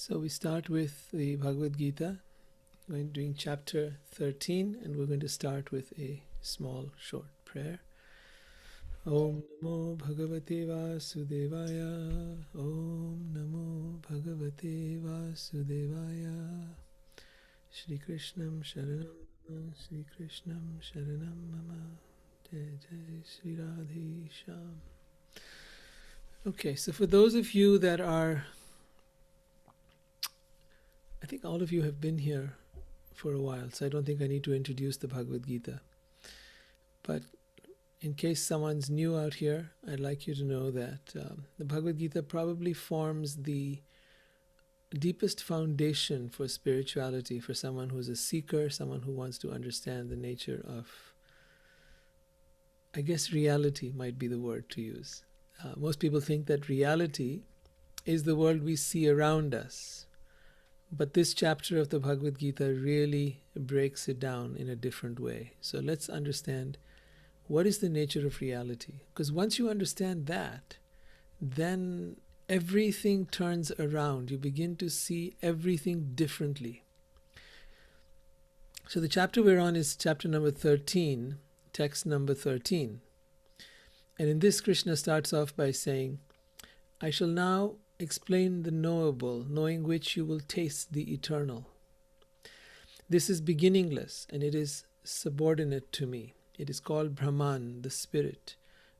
So we start with the Bhagavad Gita, doing chapter 13, and we're going to start with a small, short prayer. Om Namo Bhagavate Vasudevaya. Om Namo Bhagavate Vasudevaya. Shri Krishnam Sharanam Mama, Shri Krishnam Sharanam Mama. Jai Jai Shri Radhe Shyam. Okay, so for those of you that are, I think all of you have been here for a while, so I don't think I need to introduce the Bhagavad Gita. But in case someone's new out here, I'd like you to know that the Bhagavad Gita probably forms the deepest foundation for spirituality for someone who's a seeker, someone who wants to understand the nature of, I guess reality might be the word to use. Most people think that reality is the world we see around us. But this chapter of the Bhagavad Gita really breaks it down in a different way. So let's understand what is the nature of reality. Because once you understand that, then everything turns around. You begin to see everything differently. So the chapter we're on is chapter number 13, text number 13. And in this, Krishna starts off by saying, I shall now explain the knowable, knowing which you will taste the eternal. This is beginningless, and it is subordinate to me. It is called Brahman, the spirit,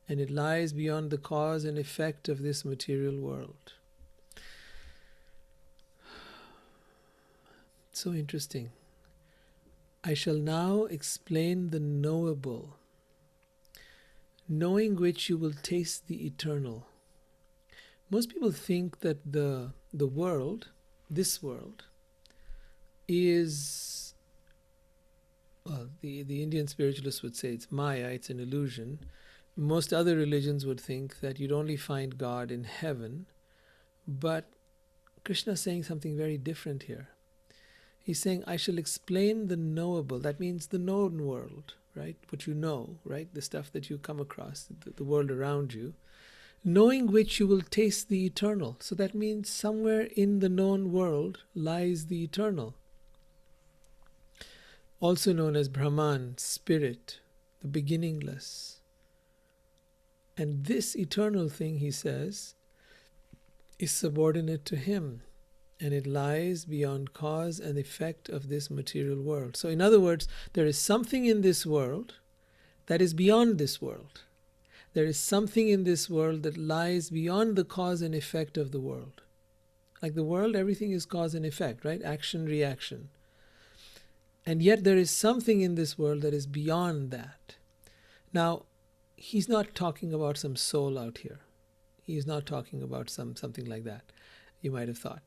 and it lies beyond the cause and effect of this material world. So interesting. I shall now explain the knowable, knowing which you will taste the eternal. Most people think that the world, this world, is, well, the Indian spiritualists would say it's Maya, it's an illusion. Most other religions would think that you'd only find God in heaven. But Krishna is saying something very different here. He's saying, I shall explain the knowable. That means the known world, right? What you know, right? The stuff that you come across, the world around you. Knowing which you will taste the eternal. So that means somewhere in the known world lies the eternal. Also known as Brahman, spirit, the beginningless. And this eternal thing, he says, is subordinate to him. And it lies beyond cause and effect of this material world. So in other words, there is something in this world that is beyond this world. There is something in this world that lies beyond the cause and effect of the world. Like the world, everything is cause and effect, right? Action, reaction. And yet there is something in this world that is beyond that. Now, he's not talking about some soul out here. He's not talking about something like that, you might have thought.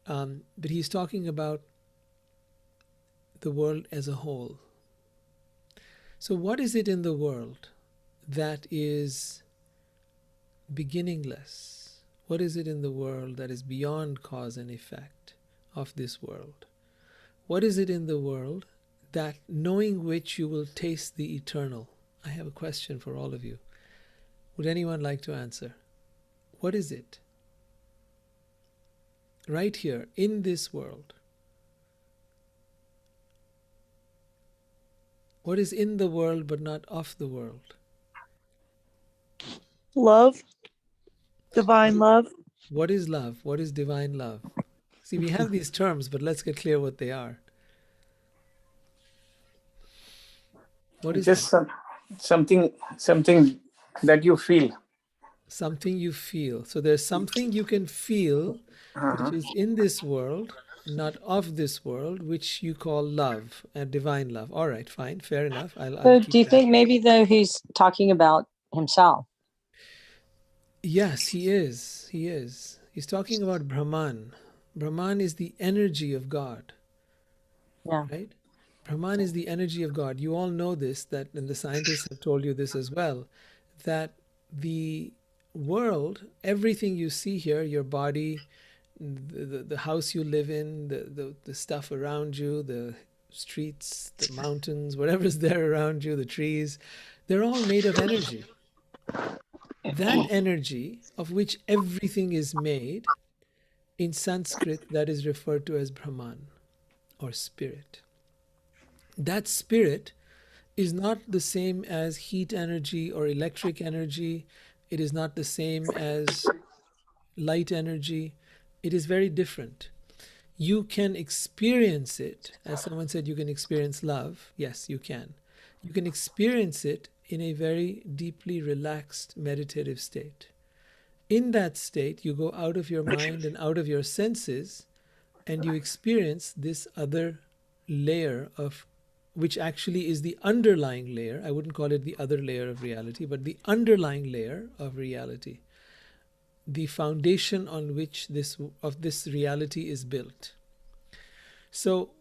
But he's talking about the world as a whole. So what is it in the world that is beginningless? What is it in the world that is beyond cause and effect of this world? What is it in the world that, knowing which you will taste the eternal? I have a question for all of you. Would anyone like to answer? What is it? Right here, in this world. What is in the world but not of the world? Love, divine love. What is love? What is divine love? See, we have these terms, but let's get clear what they are. What is just something that you feel? Something you feel. So there's something you can feel which is in this world, not of this world, which you call love and divine love. All right, fine, fair enough. So do you think maybe though he's talking about himself? Yes, he is. He is. He's talking about Brahman. Brahman is the energy of God. Yeah. Right? Brahman is the energy of God. You all know this, that, and the scientists have told you this as well, that the world, everything you see here, your body, the house you live in, the stuff around you, the streets, the mountains, whatever's there around you, the trees, they're all made of energy. That energy of which everything is made In Sanskrit, that is referred to as Brahman or spirit. That spirit is not the same as heat energy or electric energy. It is not the same as light energy. It is very different. You can experience it, as someone said, you can experience love. Yes, you can. You can experience it in a very deeply relaxed meditative state. In that state, you go out of your mind and out of your senses, and you experience this other layer of, which actually is the underlying layer. I wouldn't call it the other layer of reality, but the underlying layer of reality, the foundation on which this reality is built. So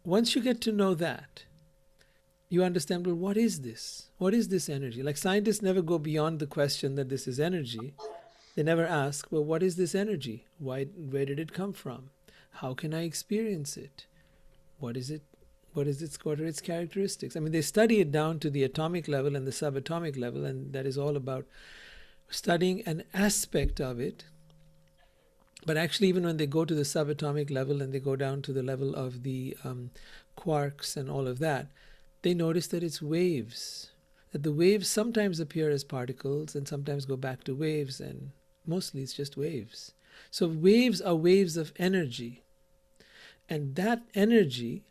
once you get to know that, you understand, well, what is this? What is this energy? Like, scientists never go beyond the question that this is energy. They never ask, well, what is this energy? Where did it come from? How can I experience it? What is it? What are its characteristics? I mean, they study it down to the atomic level and the subatomic level, and that is all about studying an aspect of it. But actually, even when they go to the subatomic level and they go down to the level of the quarks and all of that, they notice that it's waves. That the waves sometimes appear as particles and sometimes go back to waves, and mostly it's just waves. So waves are waves of energy. And that energy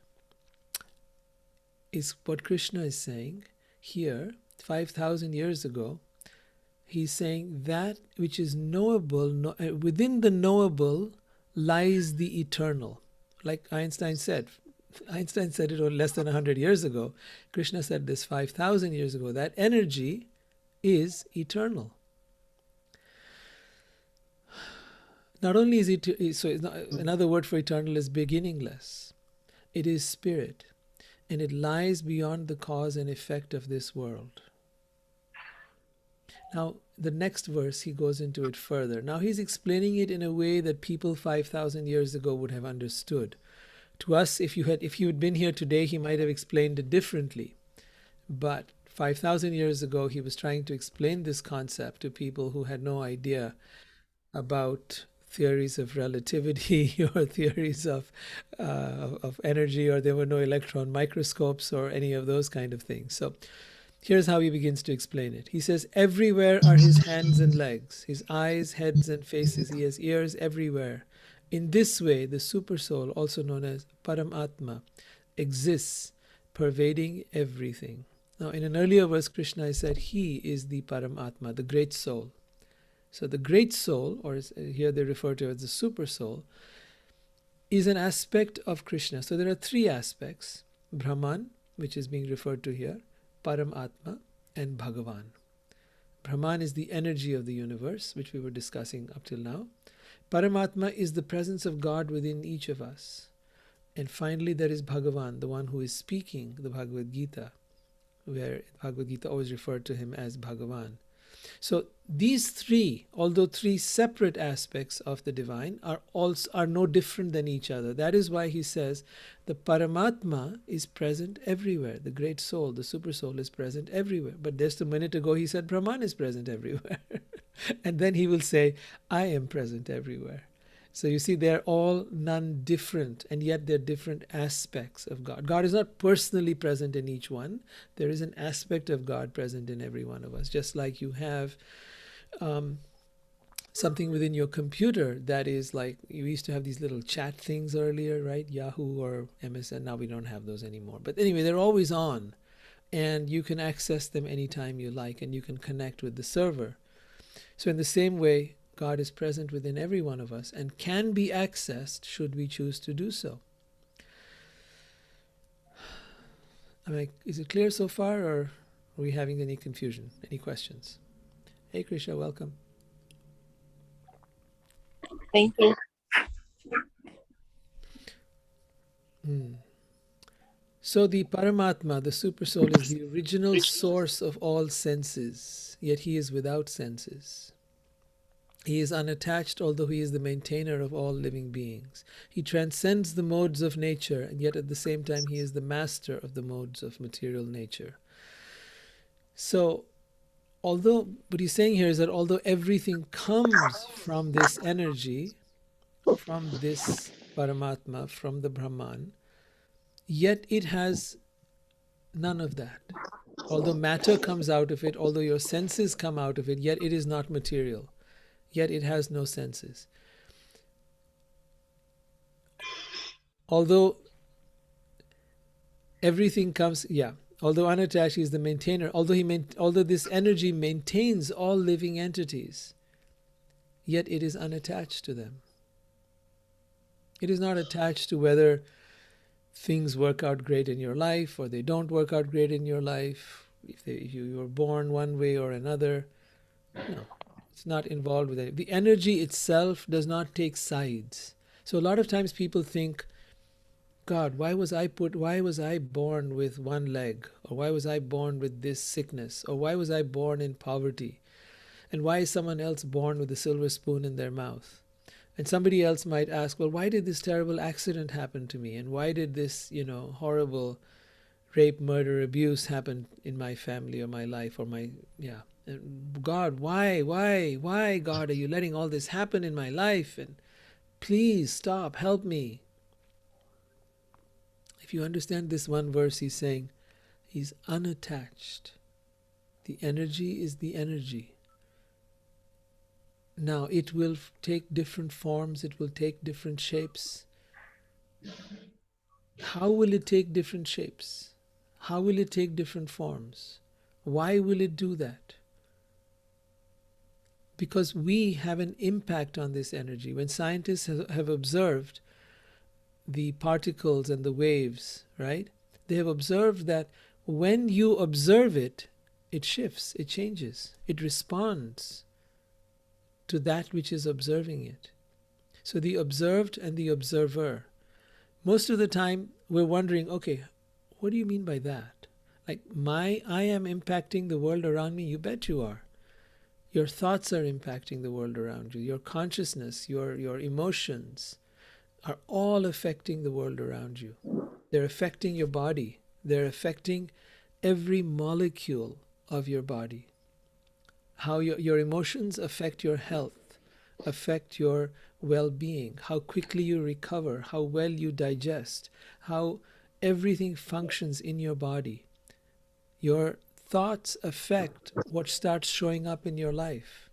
is what Krishna is saying here, 5,000 years ago. He's saying that which is knowable, within the knowable lies the eternal. Like Einstein said it less than 100 years ago. Krishna said this 5,000 years ago. That energy is eternal. Not only is it, so it's not, another word for eternal is beginningless. It is spirit, and it lies beyond the cause and effect of this world. Now, the next verse, he goes into it further. Now, he's explaining it in a way that people 5,000 years ago would have understood. To us, if you had been here today, he might have explained it differently. But 5,000 years ago, he was trying to explain this concept to people who had no idea about theories of relativity or theories of energy, or there were no electron microscopes or any of those kind of things. So here's how he begins to explain it. He says, everywhere are his hands and legs, his eyes, heads, and faces. He has ears everywhere. In this way, the Supersoul, also known as Paramatma, exists, pervading everything. Now, in an earlier verse, Krishna said, he is the Paramatma, the Great Soul. So the Great Soul, or here they refer to it as the Supersoul, is an aspect of Krishna. So there are three aspects: Brahman, which is being referred to here, Paramatma, and Bhagavan. Brahman is the energy of the universe, which we were discussing up till now. Paramatma is the presence of God within each of us. And finally, there is Bhagavan, the one who is speaking the Bhagavad Gita, where Bhagavad Gita always referred to him as Bhagavan. So these three, although three separate aspects of the divine, are no different than each other. That is why he says the Paramatma is present everywhere. The Great Soul, the Super Soul, is present everywhere. But just a minute ago he said Brahman is present everywhere. And then he will say, I am present everywhere. So you see, they're all none different, and yet they're different aspects of God. God is not personally present in each one. There is an aspect of God present in every one of us. Just like you have something within your computer that is like, you used to have these little chat things earlier, right? Yahoo or MSN. Now we don't have those anymore. But anyway, they're always on, and you can access them anytime you like, and you can connect with the server. So in the same way, God is present within every one of us and can be accessed should we choose to do so. I mean, is it clear so far, or are we having any confusion? Any questions? Hey, Krishna, welcome. Thank you. So the Paramatma, the Supersoul, is the original source of all senses, yet he is without senses. He is unattached, although he is the maintainer of all living beings. He transcends the modes of nature, and yet at the same time he is the master of the modes of material nature. So what he's saying here is that although everything comes from this energy, from this Paramatma, from the Brahman, yet it has none of that. Although matter comes out of it, although your senses come out of it, yet it is not material. Yet it has no senses. Although everything comes, although unattached, he is the maintainer. Although this energy maintains all living entities, yet it is unattached to them. It is not attached to whether things work out great in your life or they don't work out great in your life, if you were born one way or another. No, it's not involved with it. The energy itself does not take sides. So a lot of times people think, God, why was I born with one leg? Or why was I born with this sickness? Or why was I born in poverty? And why is someone else born with a silver spoon in their mouth? And somebody else might ask, well, why did this terrible accident happen to me? And why did this, horrible rape, murder, abuse happen in my family or my life or And God, why, God, are you letting all this happen in my life? And please stop, help me. If you understand this one verse, he's saying he's unattached. The energy is the energy. Now, it will take different forms, it will take different shapes. How will it take different shapes? How will it take different forms? Why will it do that? Because we have an impact on this energy. When scientists have observed the particles and the waves, right? They have observed that when you observe it, it shifts, it changes, it responds to that which is observing it. So the observed and the observer. Most of the time we're wondering, okay, what do you mean by that? Like I am impacting the world around me? You bet you are. Your thoughts are impacting the world around you. Your consciousness, your emotions are all affecting the world around you. They're affecting your body. They're affecting every molecule of your body. How your emotions affect your health, affect your well-being, how quickly you recover, how well you digest, how everything functions in your body. Your thoughts affect what starts showing up in your life.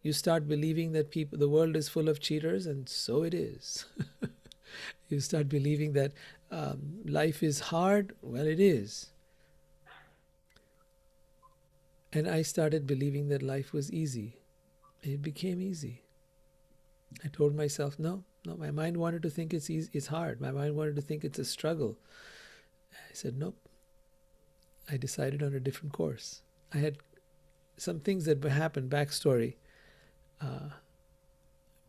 You start believing that the world is full of cheaters, and so it is. You start believing that life is hard. Well, it is. And I started believing that life was easy. It became easy. I told myself, no, my mind wanted to think it's easy, it's hard. My mind wanted to think it's a struggle. I said, nope. I decided on a different course. I had some things that happened, backstory.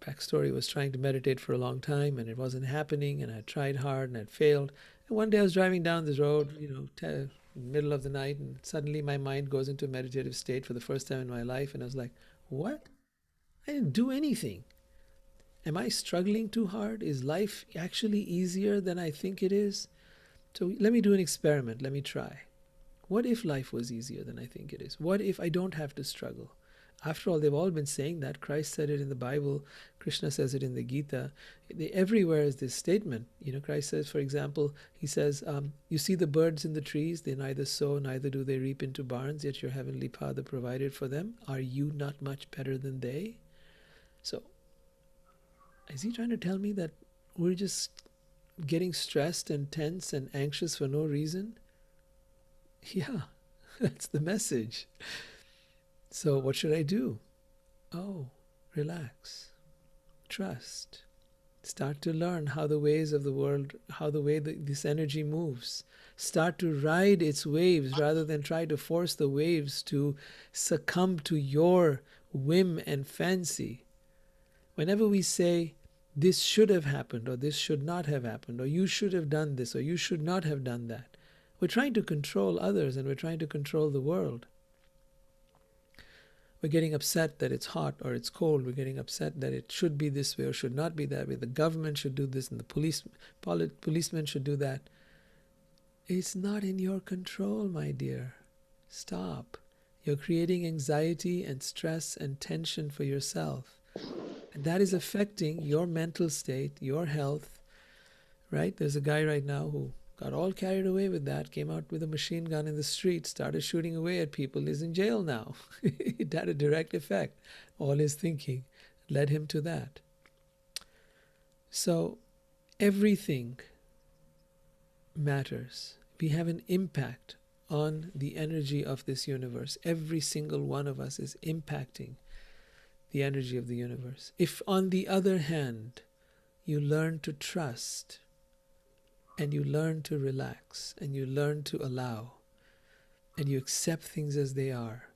Backstory was trying to meditate for a long time and it wasn't happening, and I tried hard and I failed. And one day I was driving down this road, middle of the night, and suddenly my mind goes into a meditative state for the first time in my life, and I was like, what? I didn't do anything. Am I struggling too hard? Is life actually easier than I think it is? So let me do an experiment. Let me try. What if life was easier than I think it is? What if I don't have to struggle? After all, they've all been saying that. Christ said it in the Bible. Krishna says it in the Gita. Everywhere is this statement. Christ says, for example, he says, you see the birds in the trees, they neither sow, neither do they reap into barns, yet your heavenly Father provided for them. Are you not much better than they? So, is he trying to tell me that we're just getting stressed and tense and anxious for no reason? Yeah, that's the message. So what should I do? Oh, relax. Trust. Start to learn how the ways of the world, this energy moves. Start to ride its waves rather than try to force the waves to succumb to your whim and fancy. Whenever we say, this should have happened, or this should not have happened, or you should have done this, or you should not have done that, we're trying to control others and we're trying to control the world. We're getting upset that it's hot or it's cold. We're getting upset that it should be this way or should not be that way. The government should do this and the policemen should do that. It's not in your control, my dear. Stop. You're creating anxiety and stress and tension for yourself. And that is affecting your mental state, your health, right? There's a guy right now who got all carried away with that, came out with a machine gun in the street, started shooting away at people, is in jail now. It had a direct effect. All his thinking led him to that. So everything matters. We have an impact on the energy of this universe. Every single one of us is impacting the energy of the universe. If, on the other hand, you learn to trust, and you learn to relax, and you learn to allow, and you accept things as they are,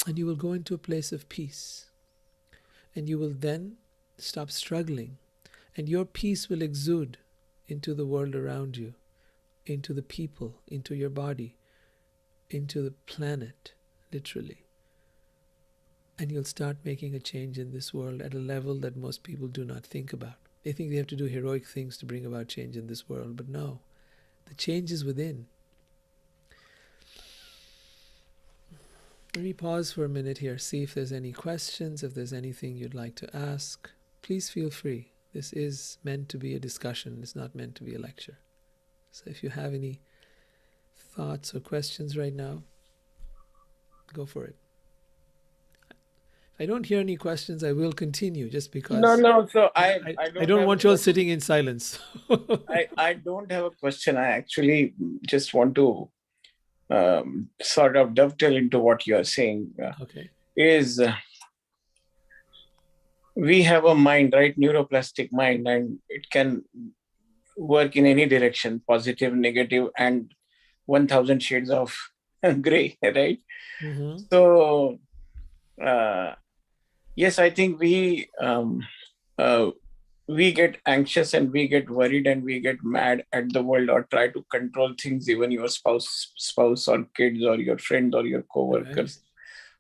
and you will go into a place of peace, and you will then stop struggling, and your peace will exude into the world around you, into the people, into your body, into the planet, literally. And you'll start making a change in this world at a level that most people do not think about. They think they have to do heroic things to bring about change in this world, but no, the change is within. Let me pause for a minute here, see if there's any questions, if there's anything you'd like to ask. Please feel free. This is meant to be a discussion, it's not meant to be a lecture. So if you have any thoughts or questions right now, go for it. If I don't hear any questions, I will continue just because No. So I I don't have want a you all question. sitting in silence. I don't have a question. I actually just want to sort of dovetail into what you are saying. Okay. Is we have a mind, right? Neuroplastic mind, and it can work in any direction, positive, negative, and 1,000 shades of gray, right? Mm-hmm. So, yes, I think we get anxious and we get worried and we get mad at the world or try to control things, even your spouse or kids or your friend or your co-workers,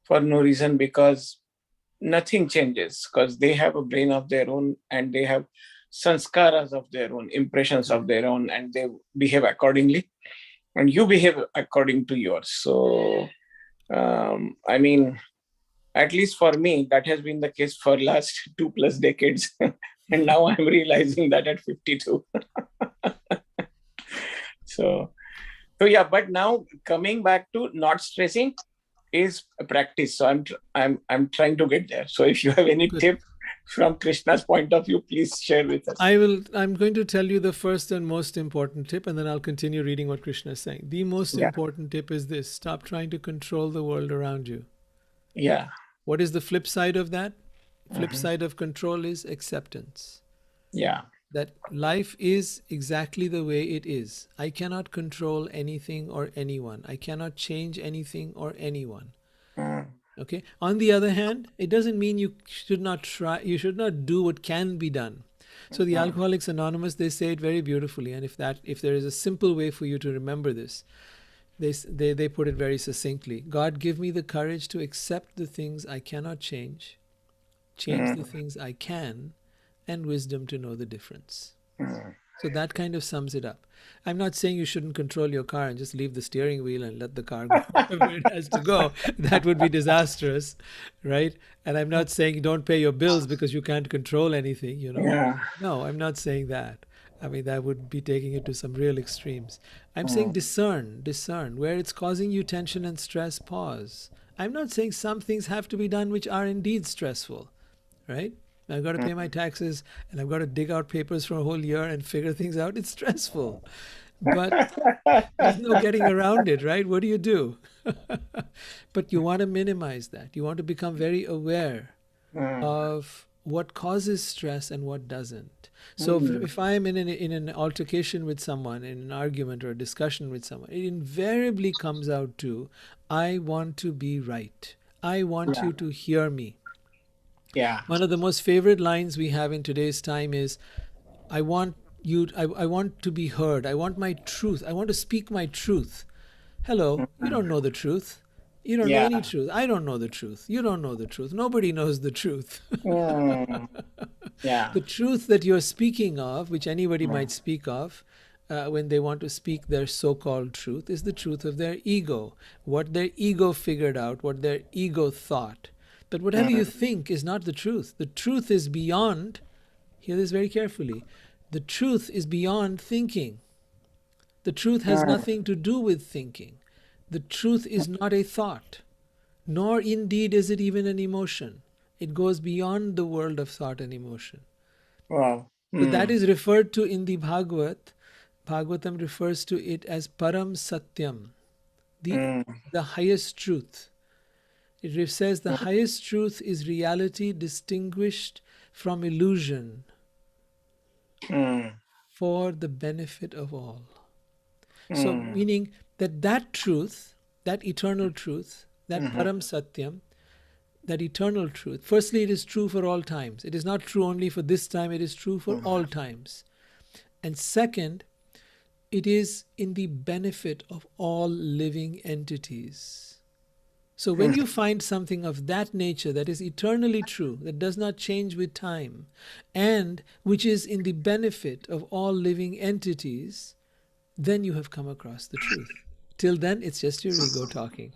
for no reason, because nothing changes, because they have a brain of their own and they have sanskaras of their own, impressions of their own, and they behave accordingly, and you behave according to yours. So I mean, at least for me, that has been the case for last 2+ decades. And now I'm realizing that at 52. So yeah, but now coming back to not stressing is a practice. So I'm trying to get there. So if you have any tip from Krishna's point of view, please share with us. I'm going to tell you the first and most important tip, and then I'll continue reading what Krishna is saying. The most important tip is this: stop trying to control the world around you. Yeah. What is the flip side of that? Flip side of control is acceptance. Yeah. That life is exactly the way it is. I cannot control anything or anyone. I cannot change anything or anyone. Okay. On the other hand, it doesn't mean you should not try. You should not do what can be done. So the Alcoholics Anonymous, they say it very beautifully. And if there is a simple way for you to remember this, they put it very succinctly. God, give me the courage to accept the things I cannot change the things I can, and wisdom to know the difference. So that kind of sums it up. I'm not saying you shouldn't control your car and just leave the steering wheel and let the car go wherever it has to go. That would be disastrous, right? And I'm not saying don't pay your bills because you can't control anything, you know. Yeah. No, I'm not saying that. I mean, that would be taking it to some real extremes. I'm saying discern where it's causing you tension and stress, pause. I'm not saying some things have to be done which are indeed stressful, right? I've got to pay my taxes and I've got to dig out papers for a whole year and figure things out. It's stressful, but there's no getting around it, right? What do you do? But you want to minimize that. You want to become very aware of what causes stress and what doesn't. So if I'm in an altercation with someone, in an argument or a discussion with someone, it invariably comes out to, I want to be right. I want you to hear me. Yeah. One of the most favorite lines we have in today's time is, I want to be heard. I want my truth. I want to speak my truth. Hello, you don't know the truth. You don't know any truth. I don't know the truth. You don't know the truth. Nobody knows the truth. Yeah. The truth that you're speaking of, which anybody might speak of, when they want to speak their so-called truth is the truth of their ego, what their ego figured out, what their ego thought. But whatever you think is not the truth. The truth is beyond, hear this very carefully, the truth is beyond thinking. The truth has nothing to do with thinking. The truth is not a thought, nor indeed is it even an emotion. It goes beyond the world of thought and emotion. Wow. So that is referred to in the Bhagavatam refers to it as Param Satyam, the highest truth. It says the highest truth is reality distinguished from illusion for the benefit of all. So meaning that truth, that eternal truth, that Param Satyam, that eternal truth, firstly, it is true for all times. It is not true only for this time, it is true for all times. And second, it is in the benefit of all living entities. So when you find something of that nature that is eternally true, that does not change with time, and which is in the benefit of all living entities, then you have come across the truth. Till then, it's just your ego talking.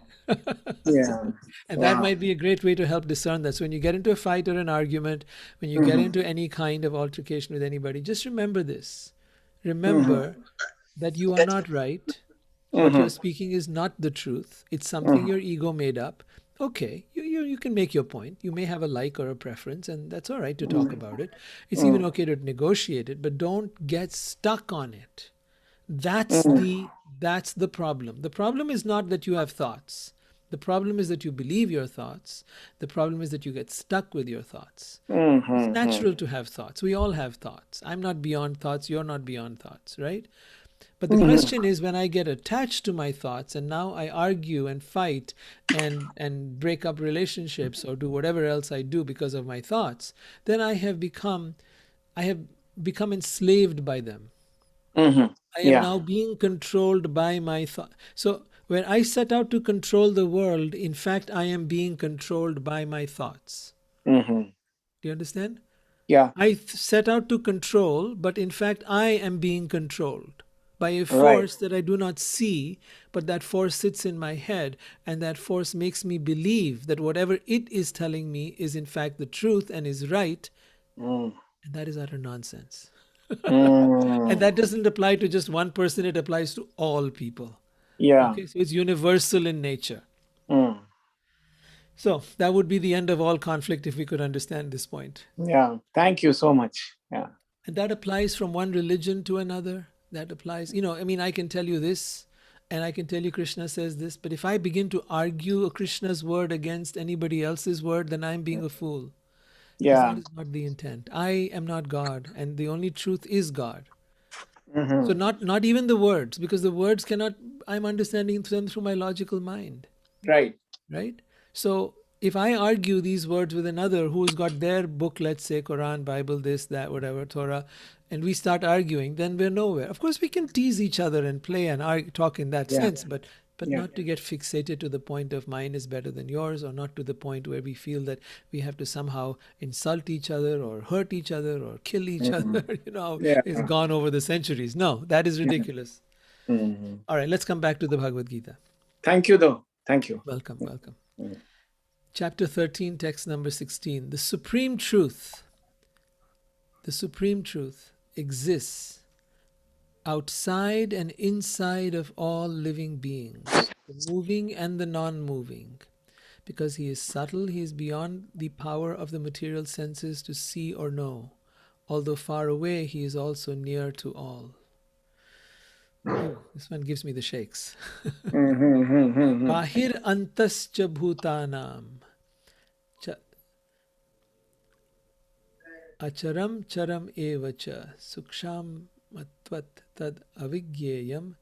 Yeah. And that might be a great way to help discern that. So when you get into a fight or an argument, when you get into any kind of altercation with anybody, just remember this. Remember that you are not right. What you're speaking is not the truth. It's something your ego made up. Okay, you can make your point. You may have a like or a preference, and that's all right to talk about it. It's even okay to negotiate it, but don't get stuck on it. That's the problem. The problem is not that you have thoughts. The problem is that you believe your thoughts. The problem is that you get stuck with your thoughts. It's natural to have thoughts. We all have thoughts. I'm not beyond thoughts. You're not beyond thoughts, right? But the question is, when I get attached to my thoughts and now I argue and fight and break up relationships or do whatever else I do because of my thoughts, then I have become enslaved by them. I am now being controlled by my thought. So when I set out to control the world, in fact, I am being controlled by my thoughts. Do you understand? Yeah. I set out to control, but in fact, I am being controlled by a force that I do not see, but that force sits in my head, and that force makes me believe that whatever it is telling me is in fact the truth and is right, and that is utter nonsense. And that doesn't apply to just one person, it applies to all people. Yeah. Okay, so it's universal in nature. So that would be the end of all conflict if we could understand this point. Yeah. Thank you so much. Yeah. And that applies from one religion to another. That applies, I can tell you this, and I can tell you Krishna says this, but if I begin to argue Krishna's word against anybody else's word, then I'm being a fool. Because that is not the intent. I am not God, and the only truth is God. So not even the words, because the words cannot, I'm understanding them through my logical mind. Right. Right? So if I argue these words with another who's got their book, let's say Quran, Bible, this, that, whatever, Torah, and we start arguing, then we're nowhere. Of course, we can tease each other and play and talk in that sense, but not to get fixated to the point of mine is better than yours, or not to the point where we feel that we have to somehow insult each other or hurt each other or kill each other. It's gone over the centuries. No, that is ridiculous. All right, let's come back to the Bhagavad Gita. Thank you, though. Thank you. Welcome. Chapter 13, text number 16. The supreme truth exists outside and inside of all living beings, the moving and the non-moving. Because he is subtle, he is beyond the power of the material senses to see or know. Although far away, he is also near to all. Oh, this one gives me the shakes. Bahir antascha bhutanam acharam charam evacha suksham matvat tad avigyeyam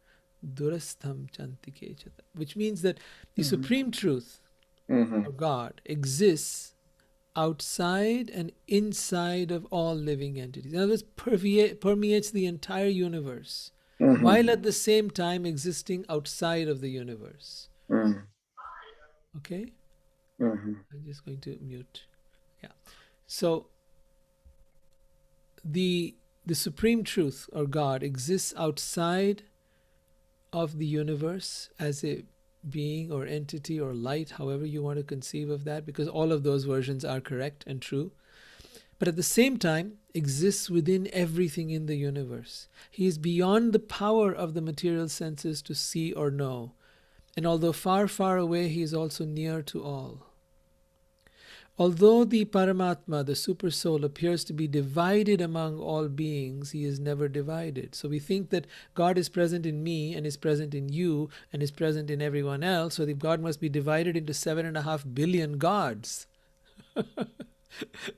durastham chantike chata. Which means that the supreme truth of God exists outside and inside of all living entities. In other words, permeates the entire universe, while at the same time existing outside of the universe. Okay? I'm just going to mute. Yeah. So the the supreme truth or God exists outside of the universe as a being or entity or light, however you want to conceive of that, because all of those versions are correct and true, but at the same time exists within everything in the universe. He is beyond the power of the material senses to see or know, and although far, far away, he is also near to all. Although the Paramatma, the Super Soul, appears to be divided among all beings, he is never divided. So we think that God is present in me and is present in you and is present in everyone else, so that God must be divided into 7.5 billion gods.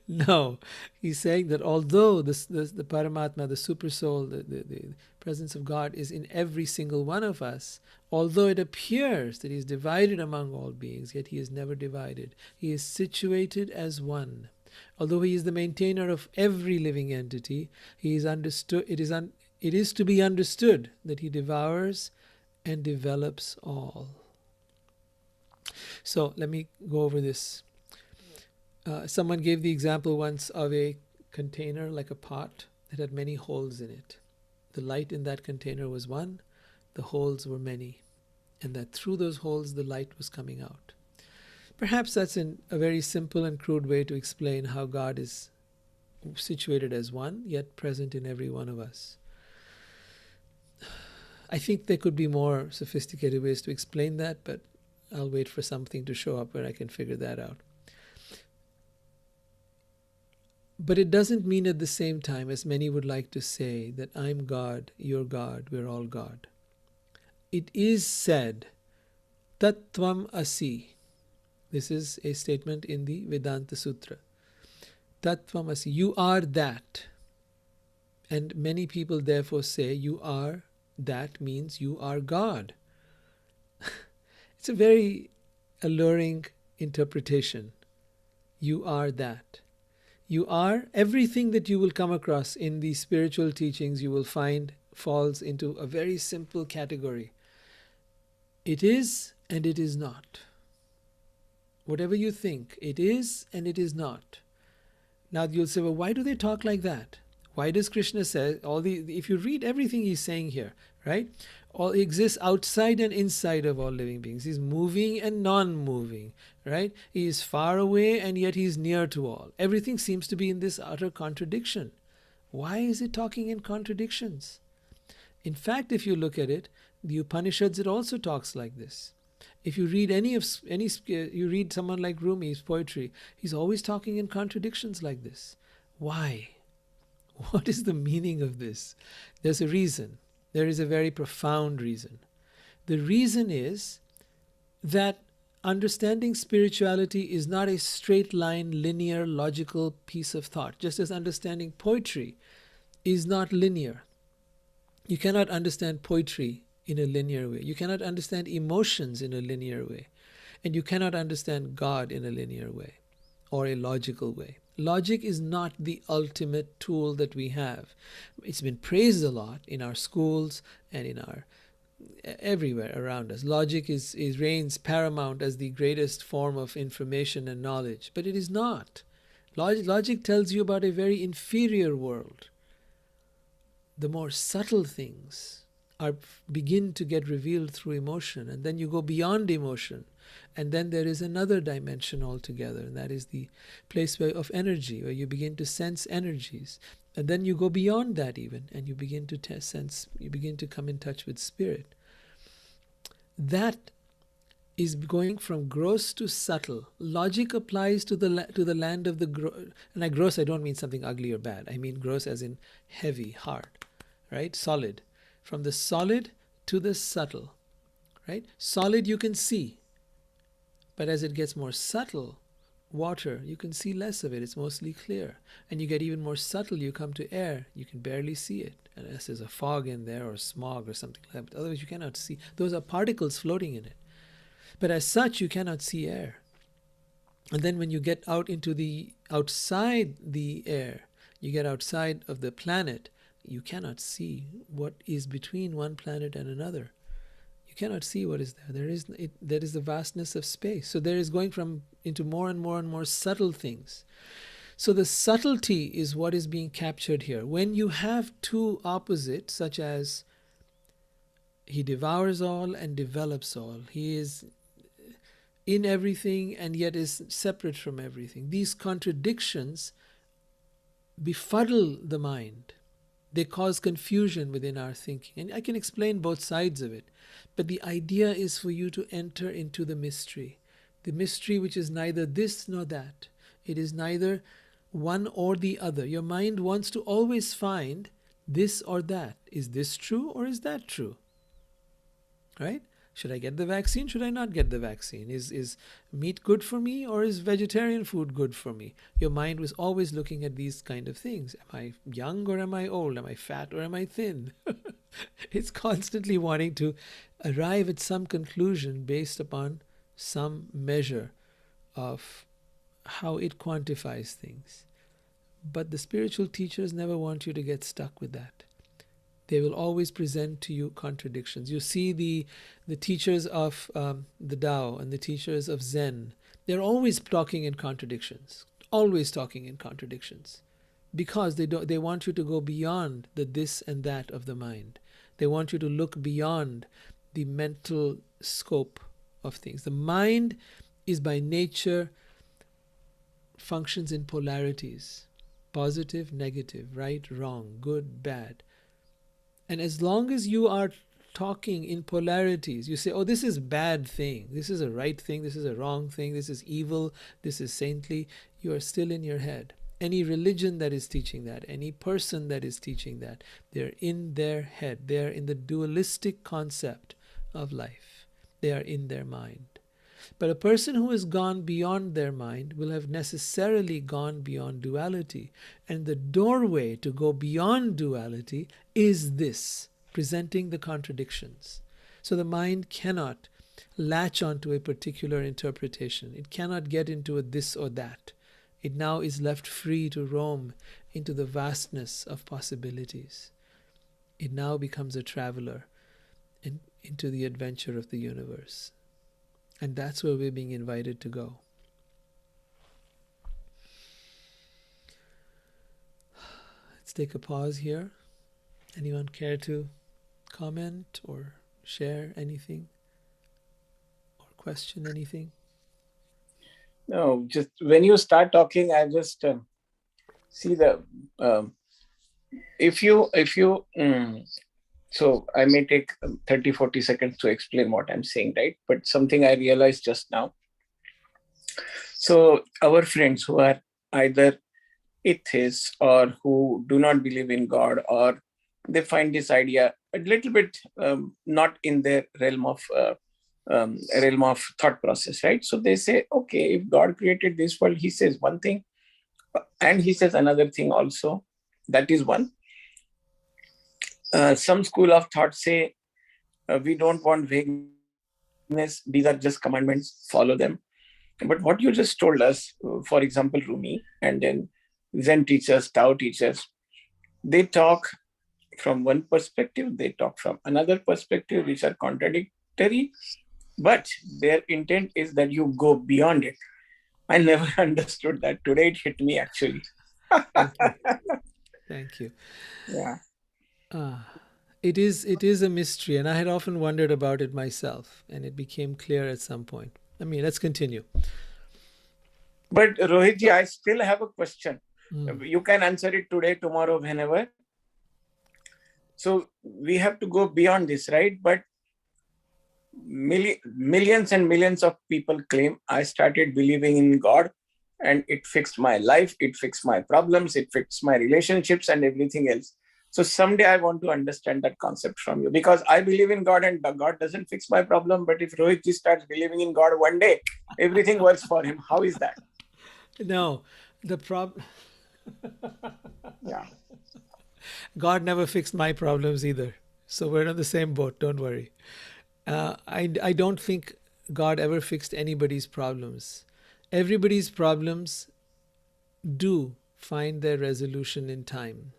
No, he's saying that although the Paramatma, the Super Soul, the presence of God is in every single one of us, although it appears that he is divided among all beings, yet he is never divided. He is situated as one. Although he is the maintainer of every living entity, he is understood. It is to be understood that he devours and develops all. So let me go over this. Someone gave the example once of a container like a pot that had many holes in it. The light in that container was one, the holes were many, and that through those holes the light was coming out. Perhaps that's a very simple and crude way to explain how God is situated as one, yet present in every one of us. I think there could be more sophisticated ways to explain that, but I'll wait for something to show up where I can figure that out. But it doesn't mean at the same time, as many would like to say, that I'm God, you're God, we're all God. It is said, Tat Tvam Asi. This is a statement in the Vedanta Sutra. Tat Tvam Asi, you are that. And many people therefore say, you are that means you are God. It's a very alluring interpretation. You are that. You are everything that you will come across in the spiritual teachings, you will find falls into a very simple category. It is and it is not. Whatever you think, it is and it is not. Now you'll say, well, why do they talk like that? Why does Krishna say if you read everything he's saying here, right? All exists outside and inside of all living beings. He's moving and non-moving, right? He is far away and yet he's near to all. Everything seems to be in this utter contradiction. Why is it talking in contradictions? In fact, if you look at it, the Upanishads, it also talks like this. If you read you read someone like Rumi's poetry, he's always talking in contradictions like this. Why? What is the meaning of this? There's a reason. There is a very profound reason. The reason is that understanding spirituality is not a straight line, linear, logical piece of thought, just as understanding poetry is not linear. You cannot understand poetry in a linear way. You cannot understand emotions in a linear way. And you cannot understand God in a linear way or a logical way. Logic is not the ultimate tool that we have. It's been praised a lot in our schools and in our everywhere around us. Logic reigns paramount as the greatest form of information and knowledge, but it is not. Logic tells you about a very inferior world. The more subtle things begin to get revealed through emotion, and then you go beyond emotion. And then there is another dimension altogether, and that is the place of energy, where you begin to sense energies. And then you go beyond that even, and you begin to sense, you begin to come in touch with spirit. That is going from gross to subtle. Logic applies to the land of the gross. And by gross, I don't mean something ugly or bad. I mean gross as in heavy, hard, right? Solid. From the solid to the subtle, right? Solid you can see. But as it gets more subtle, water, you can see less of it. It's mostly clear. And you get even more subtle, you come to air. You can barely see it. Unless there's a fog in there or smog or something like that. But otherwise, you cannot see. Those are particles floating in it. But as such, you cannot see air. And then when you get outside the air, you get outside of the planet, you cannot see what is between one planet and another. You cannot see what is there. There is the vastness of space. So there is going into more and more and more subtle things. So the subtlety is what is being captured here. When you have two opposites, such as he devours all and develops all, he is in everything and yet is separate from everything, these contradictions befuddle the mind. They cause confusion within our thinking. And I can explain both sides of it. But the idea is for you to enter into the mystery which is neither this nor that. It is neither one or the other. Your mind wants to always find this or that. Is this true or is that true? Right? Should I get the vaccine? Should I not get the vaccine? Is meat good for me or is vegetarian food good for me? Your mind was always looking at these kind of things. Am I young or am I old? Am I fat or am I thin? It's constantly wanting to arrive at some conclusion based upon some measure of how it quantifies things. But the spiritual teachers never want you to get stuck with that. They will always present to you contradictions. You see the teachers of the Tao and the teachers of Zen, they're always talking in contradictions, because they want you to go beyond the this and that of the mind. They want you to look beyond the mental scope of things. The mind is by nature functions in polarities, positive, negative, right, wrong, good, bad. And as long as you are talking in polarities, you say, oh, this is bad thing, this is a right thing, this is a wrong thing, this is evil, this is saintly, you are still in your head. Any religion that is teaching that, any person that is teaching that, they're in their head. They're in the dualistic concept of life. They are in their mind. But a person who has gone beyond their mind will have necessarily gone beyond duality. And the doorway to go beyond duality is this, presenting the contradictions. So the mind cannot latch onto a particular interpretation. It cannot get into a this or that. It now is left free to roam into the vastness of possibilities. It now becomes a traveler into the adventure of the universe. And that's where we're being invited to go. Let's take a pause here. Anyone care to comment or share anything? Or question anything? No, just when you start talking, I just see the if you so I may take 30-40 seconds to explain what I'm saying, right? But something I realized just now. So our friends who are either atheists or who do not believe in God, or they find this idea a little bit not in their realm of thought process, right? So they say, okay, if God created this world, he says one thing and he says another thing also. That is one. Some school of thought say, we don't want vagueness. These are just commandments, follow them. But what you just told us, for example, Rumi, and then Zen teachers, Tao teachers, they talk from one perspective, they talk from another perspective, which are contradictory. But their intent is that you go beyond it. I never understood that. Today it hit me, actually. Thank you. Yeah. It is a mystery, and I had often wondered about it myself, and it became clear at some point. I mean, let's continue. But Rohitji, I still have a question. You can answer it today, tomorrow, whenever. So we have to go beyond this, right? But millions and millions of people claim I started believing in God and it fixed my life, it fixed my problems, it fixed my relationships and everything else. So someday I want to understand that concept from you, because I believe in God and God doesn't fix my problem. But if Rohitji starts believing in God one day, everything works for him. How is that? No, the problem... Yeah. God never fixed my problems either. So we're on the same boat, don't worry. I don't think God ever fixed anybody's problems. Everybody's problems do find their resolution in time.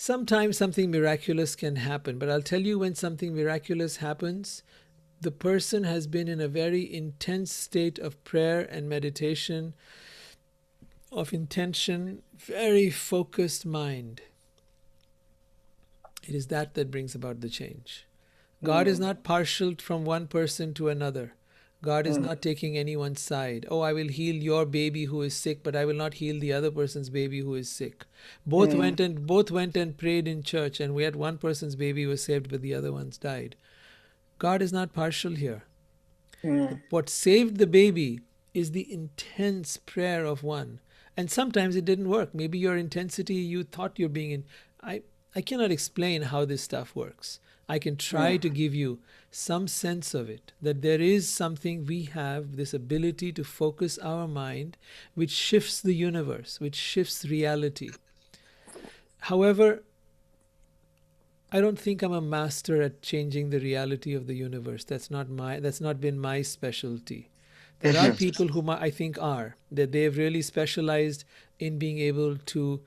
Sometimes something miraculous can happen, but I'll tell you, when something miraculous happens, the person has been in a very intense state of prayer and meditation, of intention, very focused mind. It is that that brings about the change. God is not partial from one person to another. God is not taking anyone's side. Oh, I will heal your baby who is sick, but I will not heal the other person's baby who is sick. Both went and prayed in church, and we had one person's baby was saved, but the other one's died. God is not partial here. What saved the baby is the intense prayer of one. And sometimes it didn't work. Maybe your intensity, you thought you're being in. I cannot explain how this stuff works. I can try to give you some sense of it, that there is something we have, this ability to focus our mind, which shifts the universe, which shifts reality. However, I don't think I'm a master at changing the reality of the universe. That's not been my specialty. There are people whom I think are, that they've really specialized in being able to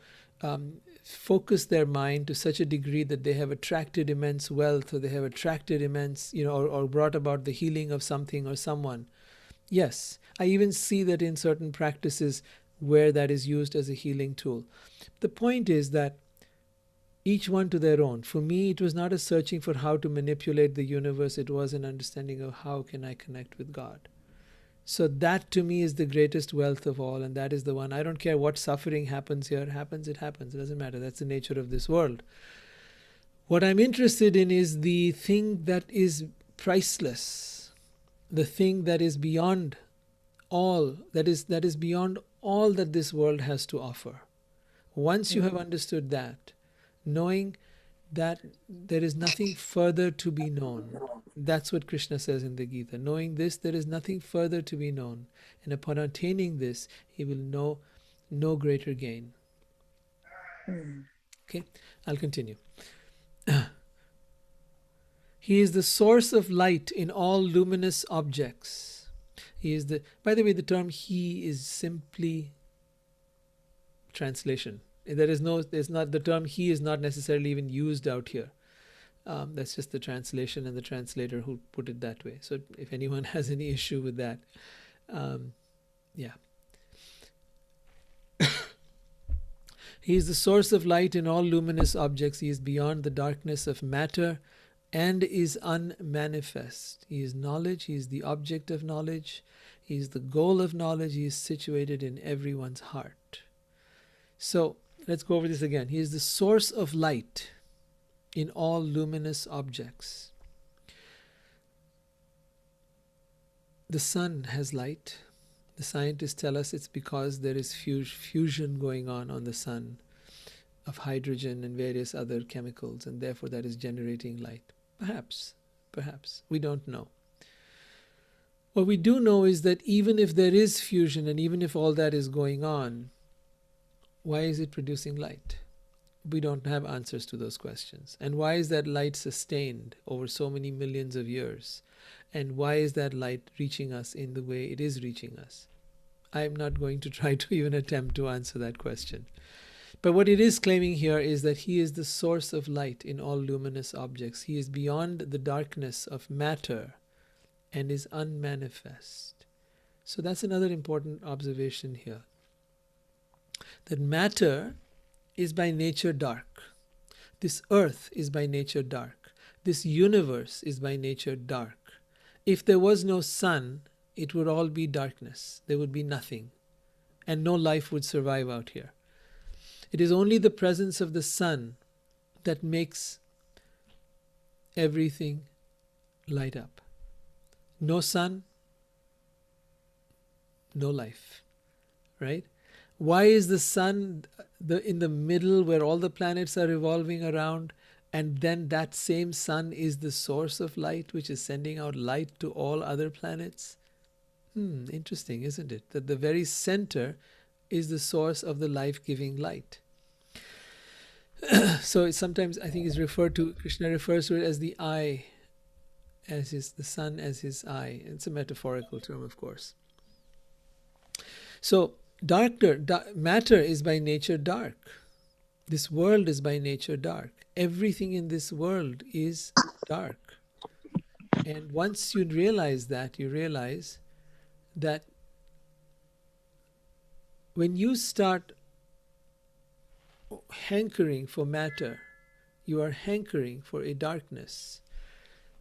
focus their mind to such a degree that they have attracted immense wealth, or they have attracted immense, or brought about the healing of something or someone. Yes, I even see that in certain practices where that is used as a healing tool. The point is that each one to their own. For me, it was not a searching for how to manipulate the universe. It was an understanding of how can I connect with God. So that to me is the greatest wealth of all, and that is the one. I don't care what suffering happens here. It happens. It doesn't matter. That's the nature of this world. What I'm interested in is the thing that is priceless, the thing that is beyond all, that is beyond all that this world has to offer. Once you have understood that, knowing that there is nothing further to be known. That's what Krishna says in the Gita. Knowing this, there is nothing further to be known. And upon attaining this, he will know no greater gain. Okay, I'll continue. He is the source of light in all luminous objects. He is by the way, the term he is simply translation. The term he is not necessarily even used out here. That's just the translation and the translator who put it that way. So if anyone has any issue with that, yeah. He is the source of light in all luminous objects. He is beyond the darkness of matter and is unmanifest. He is knowledge. He is the object of knowledge. He is the goal of knowledge. He is situated in everyone's heart. So let's go over this again. He is the source of light in all luminous objects. The sun has light. The scientists tell us it's because there is fusion going on the sun of hydrogen and various other chemicals, and therefore that is generating light. Perhaps. We don't know. What we do know is that even if there is fusion and even if all that is going on, why is it producing light? We don't have answers to those questions. And why is that light sustained over so many millions of years? And why is that light reaching us in the way it is reaching us? I'm not going to try to even attempt to answer that question. But what it is claiming here is that he is the source of light in all luminous objects. He is beyond the darkness of matter and is unmanifest. So that's another important observation here. That matter is by nature dark. This earth is by nature dark. This universe is by nature dark. If there was no sun, it would all be darkness. There would be nothing. And no life would survive out here. It is only the presence of the sun that makes everything light up. No sun, no life. Right? Why is the sun in the middle where all the planets are revolving around, and then that same sun is the source of light, which is sending out light to all other planets? Interesting, isn't it? That the very center is the source of the life-giving light. So sometimes I think Krishna refers to it as the eye, the sun as his eye. It's a metaphorical term, of course. So matter is by nature dark. This world is by nature dark. Everything in this world is dark. And once you realize that, you realize that when you start hankering for matter, you are hankering for a darkness.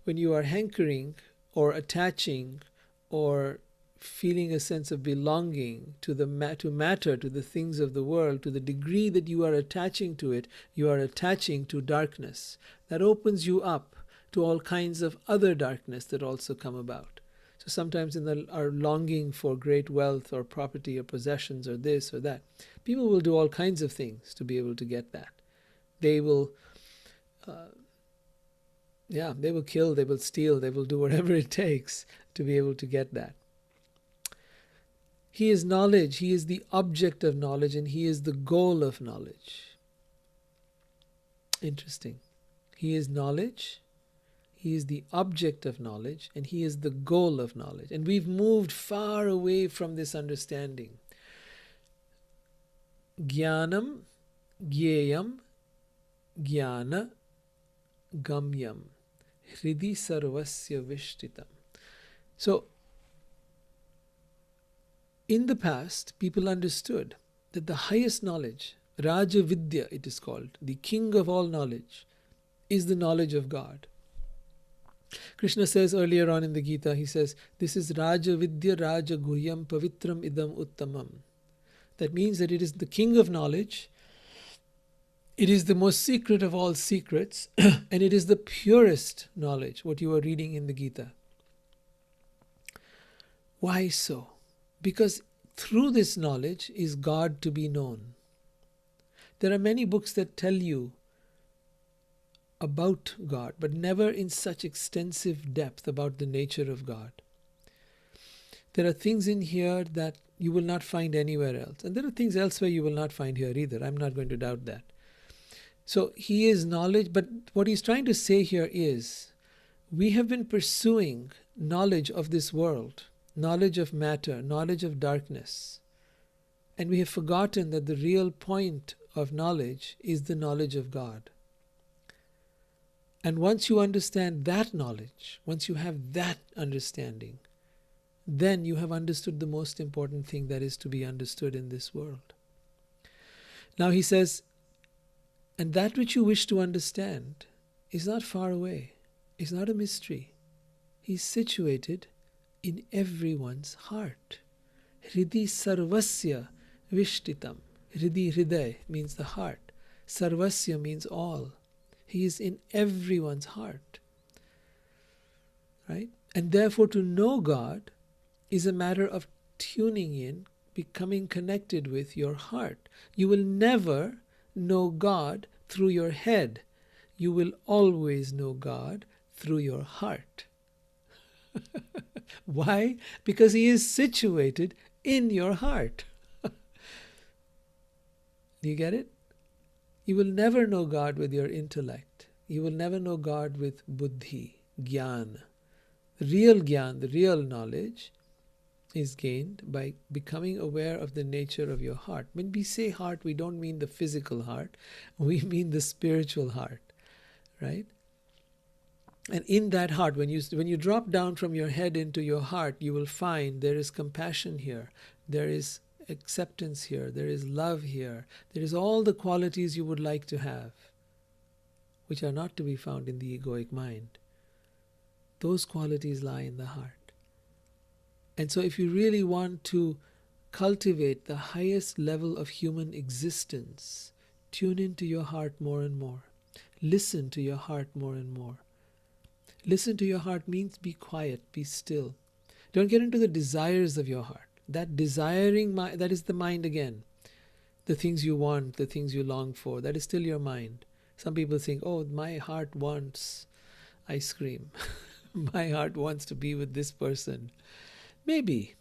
When you are hankering or attaching or feeling a sense of belonging to matter, to the things of the world, to the degree that you are attaching to it, you are attaching to darkness. That opens you up to all kinds of other darkness that also come about. So sometimes in our longing for great wealth or property or possessions or this or that, people will do all kinds of things to be able to get that. They will they will kill, they will steal, they will do whatever it takes to be able to get that. He is knowledge, he is the object of knowledge, and he is the goal of knowledge. Interesting. He is knowledge, he is the object of knowledge, and he is the goal of knowledge. And we've moved far away from this understanding. Jnanam, Gyeyam, Jnana, Gamyam, Hridi Sarvasya Vishtitam. So, in the past, people understood that the highest knowledge, Raja Vidya it is called, the king of all knowledge, is the knowledge of God. Krishna says earlier on in the Gita, he says, this is Raja Vidya Raja Guhyam Pavitram Idam Uttamam. That means that it is the king of knowledge, it is the most secret of all secrets, and it is the purest knowledge, what you are reading in the Gita. Why so? Because through this knowledge is God to be known. There are many books that tell you about God, but never in such extensive depth about the nature of God. There are things in here that you will not find anywhere else. And there are things elsewhere you will not find here either. I'm not going to doubt that. So he is knowledge, but what he's trying to say here is, we have been pursuing knowledge of this world, knowledge of matter, knowledge of darkness. And we have forgotten that the real point of knowledge is the knowledge of God. And once you understand that knowledge, once you have that understanding, then you have understood the most important thing that is to be understood in this world. Now he says, and that which you wish to understand is not far away, is not a mystery. He is situated in everyone's heart. Hridi sarvasya vishtitam. Hridi, hriday means the heart. Sarvasya means all. He is in everyone's heart. Right? And therefore to know God is a matter of tuning in, becoming connected with your heart. You will never know God through your head. You will always know God through your heart. Why? Because he is situated in your heart. Do you get it? You will never know God with your intellect. You will never know God with buddhi, gyan. The real gyan, the real knowledge, is gained by becoming aware of the nature of your heart. When we say heart, we don't mean the physical heart. We mean the spiritual heart, right? And in that heart, when you drop down from your head into your heart, you will find there is compassion here, there is acceptance here, there is love here, there is all the qualities you would like to have, which are not to be found in the egoic mind. Those qualities lie in the heart. And so if you really want to cultivate the highest level of human existence, tune into your heart more and more. Listen to your heart more and more. Listen to your heart means be quiet, be still. Don't get into the desires of your heart. That desiring mind, that is the mind again. The things you want, the things you long for, that is still your mind. Some people think, oh, my heart wants ice cream. My heart wants to be with this person. Maybe.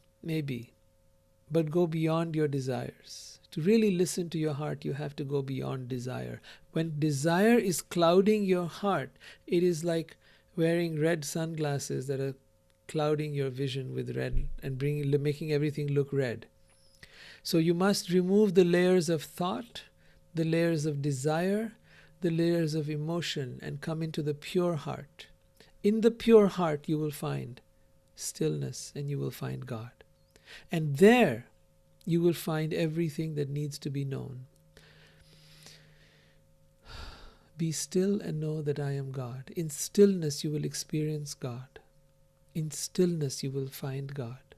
But go beyond your desires. To really listen to your heart, you have to go beyond desire. When desire is clouding your heart, it is like wearing red sunglasses that are clouding your vision with red and making everything look red. So you must remove the layers of thought, the layers of desire, the layers of emotion, and come into the pure heart. In the pure heart you will find stillness and you will find God. And there You will find everything that needs to be known. Be still and know that I am God. In stillness you will experience God. In stillness you will find God.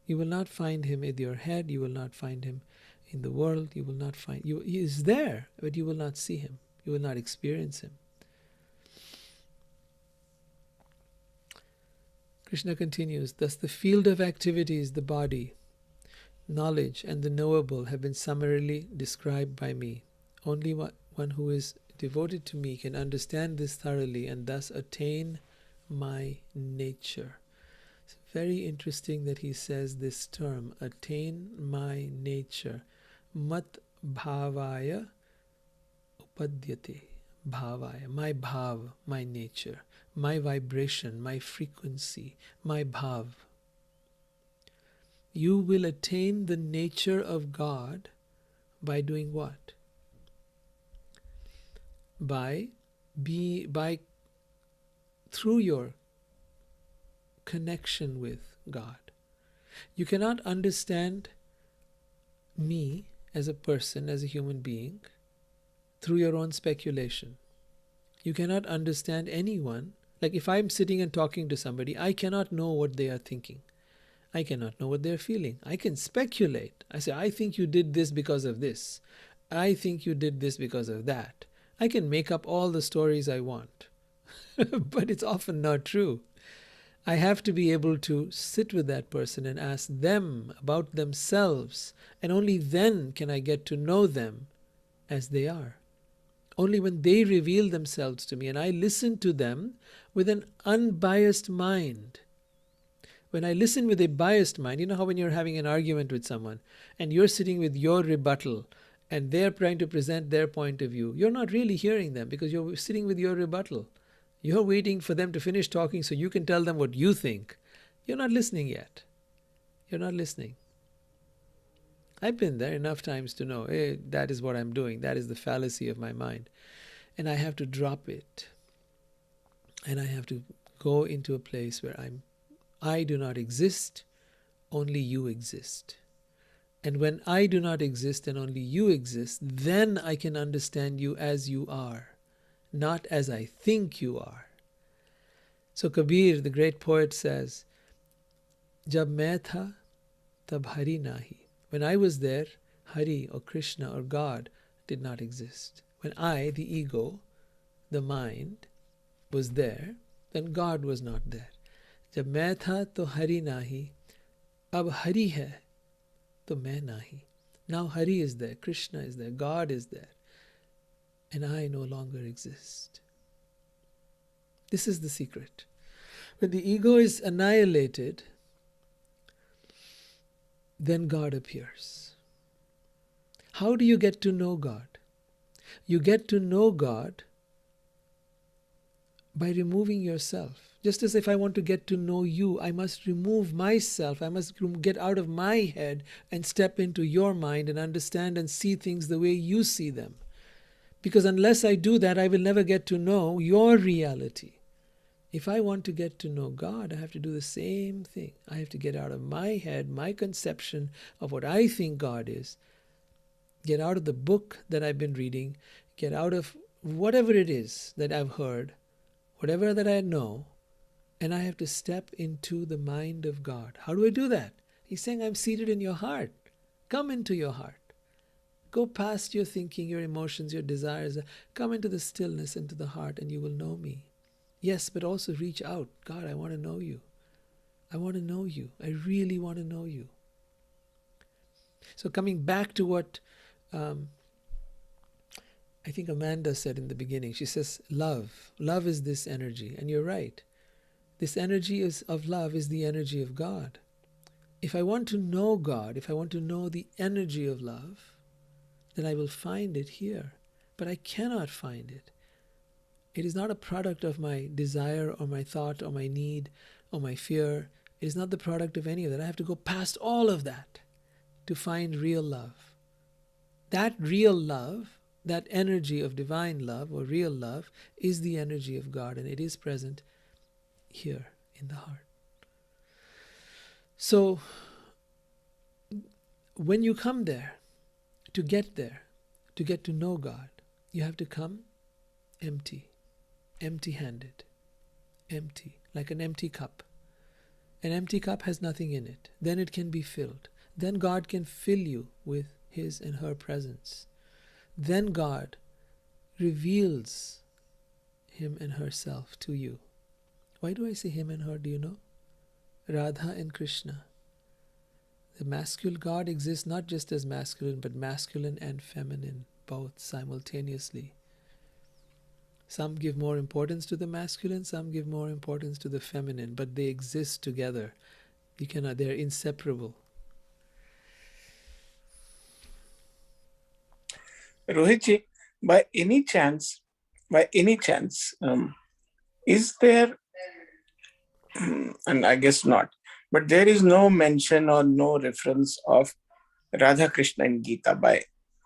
You will not find him in your head. You will not find him in the world. You will not find... He is there, but you will not see him. You will not experience him. Krishna continues, thus the field of activity is the body. Knowledge and the knowable have been summarily described by me. Only one who is devoted to me can understand this thoroughly and thus attain my nature. It's very interesting that he says this term, attain my nature. Mat bhavaya upadyate. Bhavaya, my bhav, my nature, my vibration, my frequency, my bhav. You will attain the nature of God by doing what? Through your connection with God. You cannot understand me as a person, as a human being, through your own speculation. You cannot understand anyone. Like if I'm sitting and talking to somebody, I cannot know what they are thinking. I cannot know what they're feeling. I can speculate. I say, I think you did this because of this. I think you did this because of that. I can make up all the stories I want. But it's often not true. I have to be able to sit with that person and ask them about themselves. And only then can I get to know them as they are. Only when they reveal themselves to me and I listen to them with an unbiased mind. When I listen with a biased mind, you know how when you're having an argument with someone and you're sitting with your rebuttal and they're trying to present their point of view, you're not really hearing them because you're sitting with your rebuttal. You're waiting for them to finish talking so you can tell them what you think. You're not listening yet. You're not listening. I've been there enough times to know, hey, that is what I'm doing. That is the fallacy of my mind. And I have to drop it. And I have to go into a place where I do not exist, only you exist. And when I do not exist and only you exist, then I can understand you as you are, not as I think you are. So Kabir, the great poet, says, Jab main tha, tab Hari nahi. When I was there, Hari or Krishna or God did not exist. When I, the ego, the mind, was there, then God was not there. Jab main tha to Hari nahi, ab Hari hai to main nahi. Now Hari is there, Krishna is there, God is there, and I no longer exist. This is the secret. When the ego is annihilated, then God appears. How do you get to know God? You get to know God by removing yourself. Just as if I want to get to know you, I must remove myself. I must get out of my head and step into your mind and understand and see things the way you see them. Because unless I do that, I will never get to know your reality. If I want to get to know God, I have to do the same thing. I have to get out of my head, my conception of what I think God is, get out of the book that I've been reading, get out of whatever it is that I've heard, whatever that I know, and I have to step into the mind of God. How do I do that? He's saying, I'm seated in your heart. Come into your heart. Go past your thinking, your emotions, your desires. Come into the stillness, into the heart, and you will know me. Yes, but also reach out. God, I want to know you. I want to know you. I really want to know you. So coming back to what I think Amanda said in the beginning, she says, love. Love is this energy. And you're right. This energy of love is the energy of God. If I want to know God, if I want to know the energy of love, then I will find it here. But I cannot find it. It is not a product of my desire or my thought or my need or my fear. It is not the product of any of that. I have to go past all of that to find real love. That real love, that energy of divine love or real love, is the energy of God, and it is present here in the heart. So when you come there, to get to know God, you have to come empty, empty-handed, empty, like an empty cup. An empty cup has nothing in it. Then it can be filled. Then God can fill you with His and her presence. Then God reveals Him and herself to you. Why do I say Him and her? Do you know? Radha and Krishna. The masculine God exists not just as masculine, but masculine and feminine, both simultaneously. Some give more importance to the masculine, some give more importance to the feminine, but they exist together. They're inseparable. Rohitji, by any chance, is there, and I guess not, but there is no mention or no reference of Radha Krishna in Gita by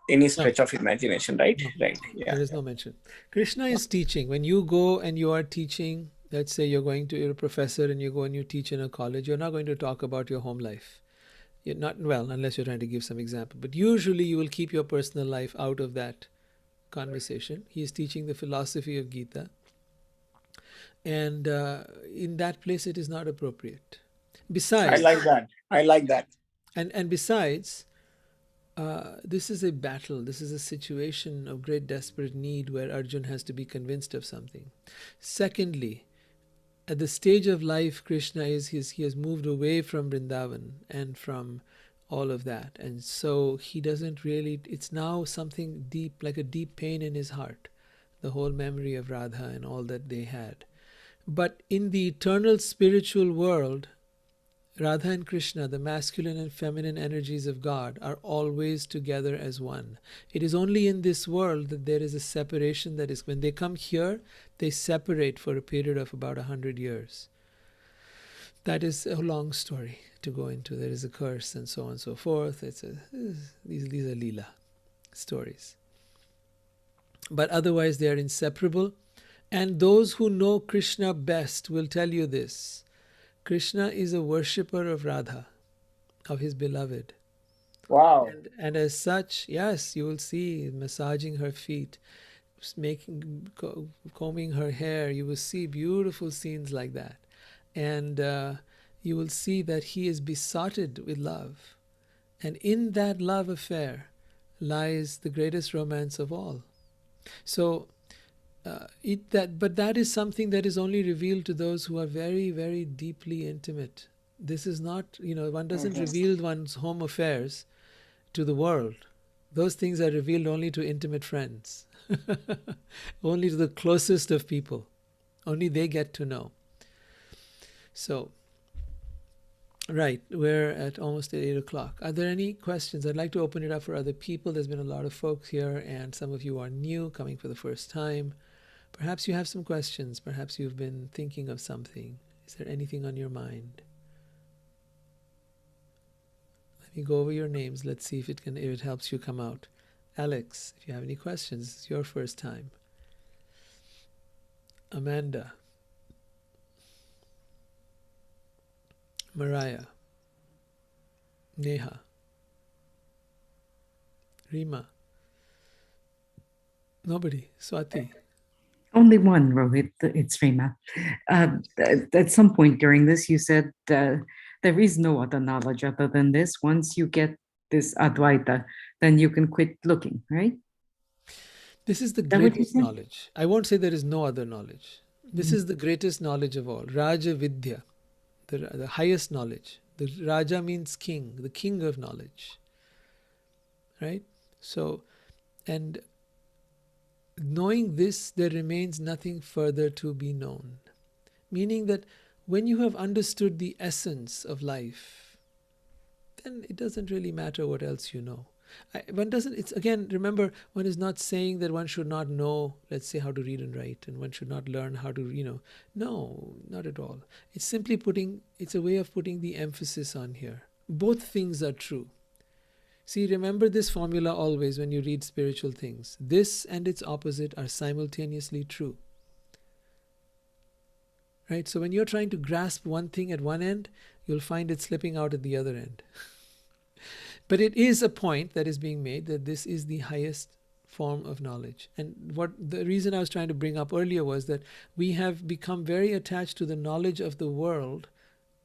any stretch of imagination, right? No, Right. Yeah. there is no mention. Krishna is teaching. When you go and you are teaching, let's say you're a professor and you go and you teach in a college, you're not going to talk about your home life. You're not, well, unless you're trying to give some example. But usually you will keep your personal life out of that conversation. He is teaching the philosophy of Gita. And in that place, it is not appropriate. Besides, I like that. And besides, this is a battle. This is a situation of great desperate need where Arjun has to be convinced of something. Secondly, at the stage of life Krishna is, he has moved away from Vrindavan and from all of that. And so he doesn't really, it's now something deep, like a deep pain in his heart, the whole memory of Radha and all that they had. But in the eternal spiritual world, Radha and Krishna, the masculine and feminine energies of God, are always together as one. It is only in this world that there is a separation. That is, when they come here, they separate for a period of about 100 years. That is a long story to go into. There is a curse and so on and so forth. These are Leela stories. But otherwise they are inseparable. And those who know Krishna best will tell you this. Krishna is a worshipper of Radha, of his beloved. Wow. And as such, yes, you will see massaging her feet, combing her hair. You will see beautiful scenes like that. And you will see that he is besotted with love. And in that love affair lies the greatest romance of all. So, but that is something that is only revealed to those who are very, very deeply intimate. This is not, one doesn't reveal one's home affairs to the world. Those things are revealed only to intimate friends, only to the closest of people. Only they get to know. So, right, we're at almost at 8 o'clock. Are there any questions? I'd like to open it up for other people. There's been a lot of folks here, and some of you are new, coming for the first time. Perhaps you have some questions. Perhaps you've been thinking of something. Is there anything on your mind? Let me go over your names. Let's see if it helps you come out. Alex, if you have any questions, it's your first time. Amanda. Mariah. Neha. Rima. Nobody. Swati. Only one, Rohit. It's Rima. At some point during this, you said there is no other knowledge other than this. Once you get this Advaita, then you can quit looking, right? This is the greatest knowledge. I won't say there is no other knowledge. This is the greatest knowledge of all. Raja Vidya, the highest knowledge. The Raja means king, the king of knowledge. Right? So, and knowing this, there remains nothing further to be known. Meaning that when you have understood the essence of life, then it doesn't really matter what else you know. Remember, one is not saying that one should not know, let's say, how to read and write, and one should not learn how to, no, not at all. It's simply it's a way of putting the emphasis on here. Both things are true. See, remember this formula always when you read spiritual things. This and its opposite are simultaneously true. Right? So when you're trying to grasp one thing at one end, you'll find it slipping out at the other end. But it is a point that is being made that this is the highest form of knowledge. And what the reason I was trying to bring up earlier was that we have become very attached to the knowledge of the world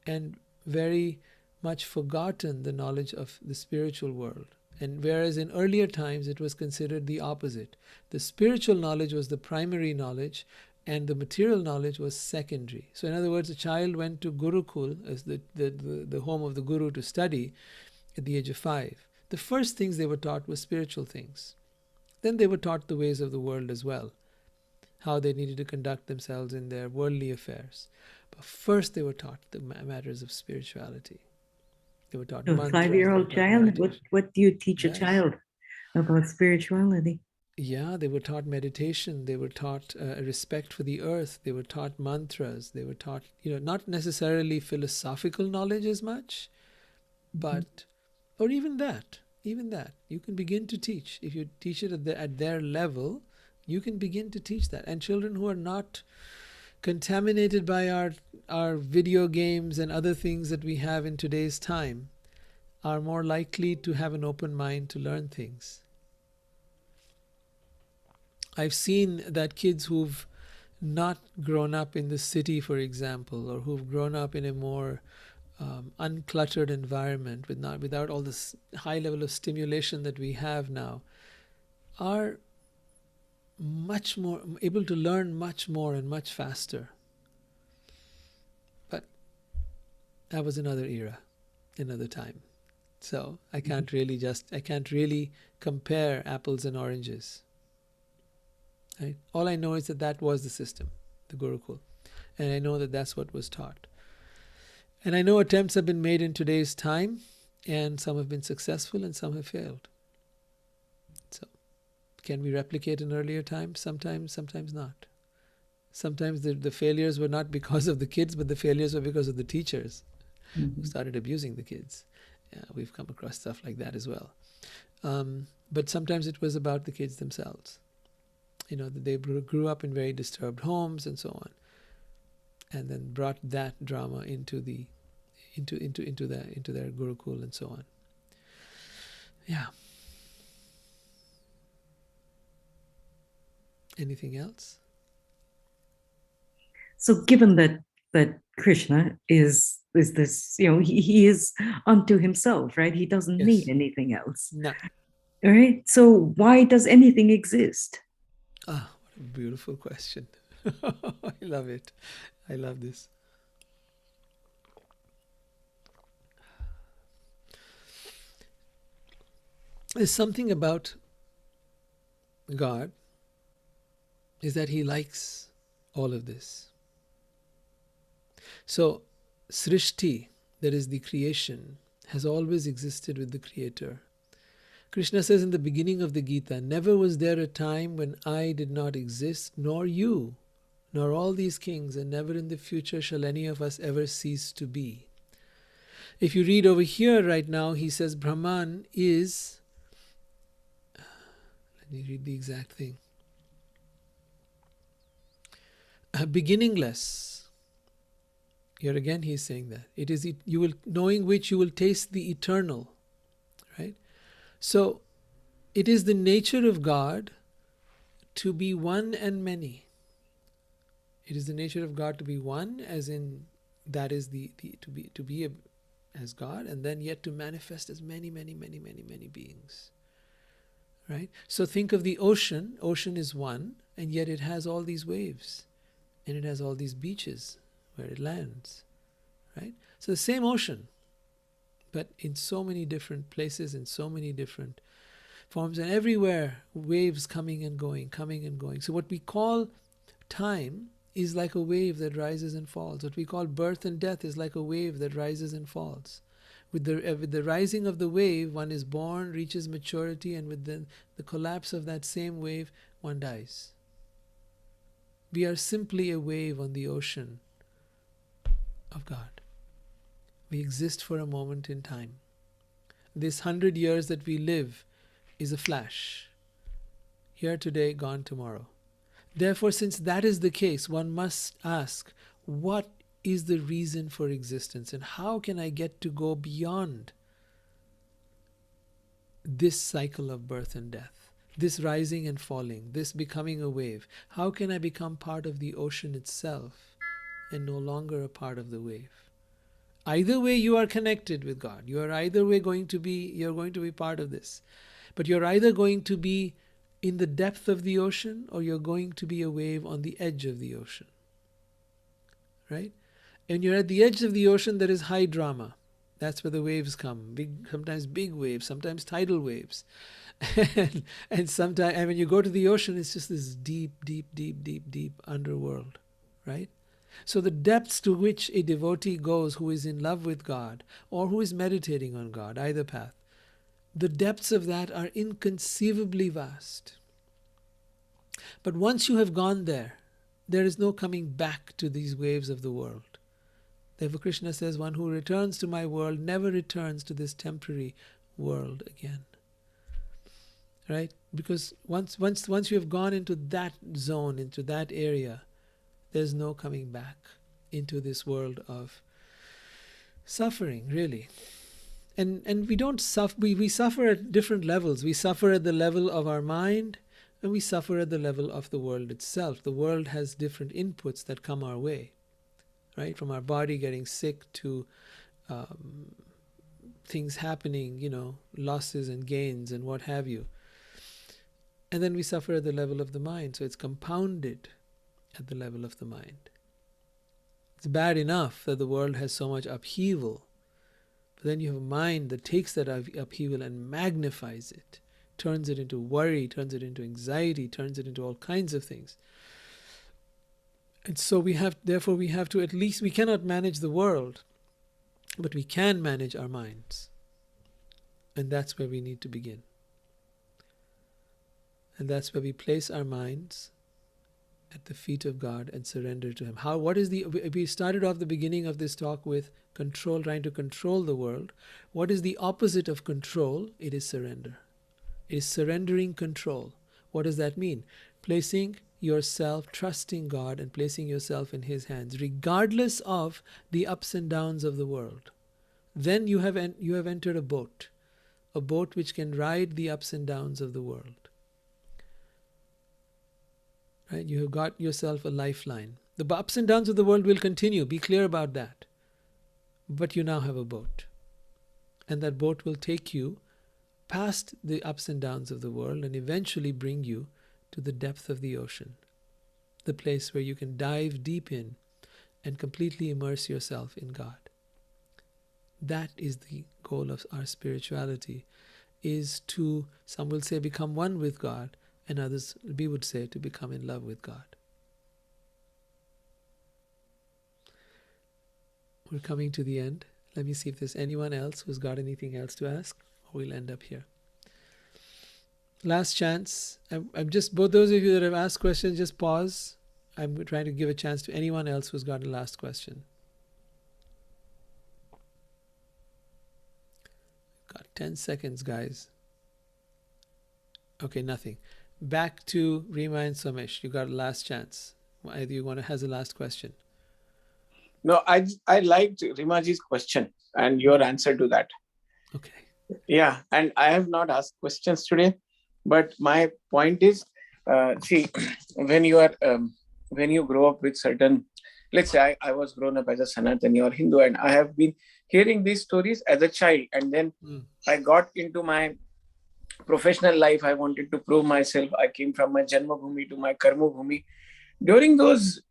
and very much forgotten the knowledge of the spiritual world. And whereas in earlier times it was considered the opposite. The spiritual knowledge was the primary knowledge and the material knowledge was secondary. So in other words, a child went to Gurukul, as the home of the Guru, to study at the age of 5. The first things they were taught were spiritual things. Then they were taught the ways of the world as well, how they needed to conduct themselves in their worldly affairs. But first they were taught the matters of spirituality. They were taught A mantras. 5-year-old child, what do you teach a child about spirituality? Yeah, they were taught meditation. They were taught respect for the earth. They were taught mantras. They were taught, not necessarily philosophical knowledge as much, but, or even that, you can begin to teach. If you teach it at their level, you can begin to teach that. And children who are not contaminated by our video games and other things that we have in today's time are more likely to have an open mind to learn things. I've seen that kids who've not grown up in the city, for example, or who've grown up in a more uncluttered environment without all this high level of stimulation that we have now, are much more able to learn much more and much faster. But that was another era, another time. So I can't really compare apples and oranges. Right? All I know is that was the system, the Gurukul. And I know that that's what was taught. And I know attempts have been made in today's time, and some have been successful and some have failed. So, can we replicate an earlier time? Sometimes not. Sometimes the failures were not because of the kids, but the failures were because of the teachers who started abusing the kids. Yeah, we've come across stuff like that as well. But sometimes it was about the kids themselves. That they grew up in very disturbed homes and so on, and then brought that drama into their Gurukul and so on. Yeah. Anything else? So given that Krishna is this, he is unto himself, right? He doesn't need anything else. No. All right. So why does anything exist? Ah, what a beautiful question. I love it. I love this. There's something about God is that he likes all of this. So, Srishti, that is the creation, has always existed with the Creator. Krishna says in the beginning of the Gita, never was there a time when I did not exist, nor you, nor all these kings, and never in the future shall any of us ever cease to be. If you read over here right now, he says Brahman is, let me read the exact thing, beginningless. Here again he is saying that. It is knowing which you will taste the eternal. Right? So, it is the nature of God to be one and many. It is the nature of God to be one, as in that is to be as God, and then yet to manifest as many beings. Right? So think of the ocean. Ocean is one, and yet it has all these waves, and it has all these beaches where it lands. Right? So the same ocean, but in so many different places, in so many different forms, and everywhere waves coming and going. So what we call time is like a wave that rises and falls. What we call birth and death is like a wave that rises and falls. With the rising of the wave, one is born, reaches maturity, and with the collapse of that same wave, one dies. We are simply a wave on the ocean of God. We exist for a moment in time. This 100 years that we live is a flash. Here today, gone tomorrow. Therefore, since that is the case, one must ask, what is the reason for existence, and how can I get to go beyond this cycle of birth and death, this rising and falling, this becoming a wave. How can I become part of the ocean itself and no longer a part of the wave? Either way, you are connected with God. You are either way you're going to be part of this. But you're either going to be in the depth of the ocean or you're going to be a wave on the edge of the ocean. Right? And you're at the edge of the ocean, there is high drama. That's where the waves come. Sometimes big waves, sometimes tidal waves. and sometimes, and when you go to the ocean, it's just this deep, deep, deep, deep, deep underworld. Right? So the depths to which a devotee goes who is in love with God or who is meditating on God, either path, the depths of that are inconceivably vast. But once you have gone there, there is no coming back to these waves of the world. Therefore Krishna says, one who returns to my world never returns to this temporary world again. Right? Because once you have gone into that zone, into that area, there's no coming back into this world of suffering, really. And we don't suffer. We suffer at different levels. We suffer at the level of our mind, and we suffer at the level of the world itself. The world has different inputs that come our way, right? From our body getting sick to things happening, losses and gains and what have you. And then we suffer at the level of the mind. So it's compounded at the level of the mind. It's bad enough that the world has so much upheaval. But then you have a mind that takes that upheaval and magnifies it, turns it into worry, turns it into anxiety, turns it into all kinds of things. And so therefore we have to, at least, we cannot manage the world, but we can manage our minds. And that's where we need to begin. And that's where we place our minds at the feet of God and surrender to Him. We started off the beginning of this talk with control, trying to control the world. What is the opposite of control? It is surrender. It is surrendering control. What does that mean? Placing yourself, trusting God and placing yourself in His hands, regardless of the ups and downs of the world. Then you have entered a boat which can ride the ups and downs of the world. Right? You have got yourself a lifeline. The ups and downs of the world will continue. Be clear about that. But you now have a boat. And that boat will take you past the ups and downs of the world and eventually bring you to the depth of the ocean. The place where you can dive deep in and completely immerse yourself in God. That is the goal of our spirituality, is to, some will say, become one with God, and others, we would say, to become in love with God. We're coming to the end. Let me see if there's anyone else who's got anything else to ask, or we'll end up here. Last chance. I'm just, both those of you that have asked questions, just pause. I'm trying to give a chance to anyone else who's got a last question. Got 10 seconds, guys. Okay, nothing. Back to Rima and Somesh. You got a last chance. Either you has a last question. No, I liked Rimaji's question and your answer to that. Okay. Yeah, and I have not asked questions today, but my point is, see, when you grow up with certain, let's say I was grown up as a Sanatani or Hindu, and I have been hearing these stories as a child, and then I got into my professional life. I wanted to prove myself. I came from my Janma Bhumi to my Karma Bhumi. During those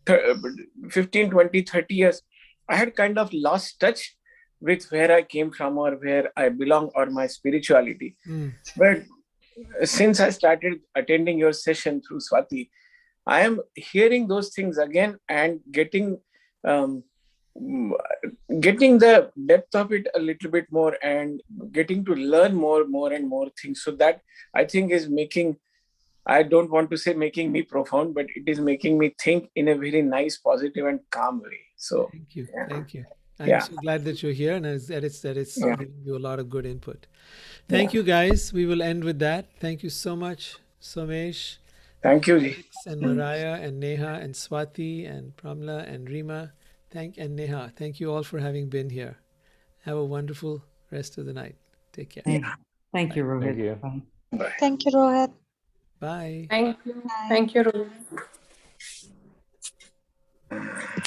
15, 20, 30 years, I had kind of lost touch with where I came from or where I belong or my spirituality. But since I started attending your session through Swati, I am hearing those things again and getting the depth of it a little bit more and getting to learn more and more things. So that, I think, is making, I don't want to say making me profound, but it is making me think in a very nice, positive and calm way. So thank you. Yeah. Thank you. I'm so glad that you're here and that it's giving you a lot of good input. Thank you, guys. We will end with that. Thank you so much, Somesh. Thank you, Alex and Mariah and Neha and Swati and Pramla and Rima. And Neha. Thank you all for having been here. Have a wonderful rest of the night. Take care. Thank you, Rohit. Thank you. Bye. Bye. Thank you, Rohit. Bye. Thank you. Bye. Thank you, Rohit.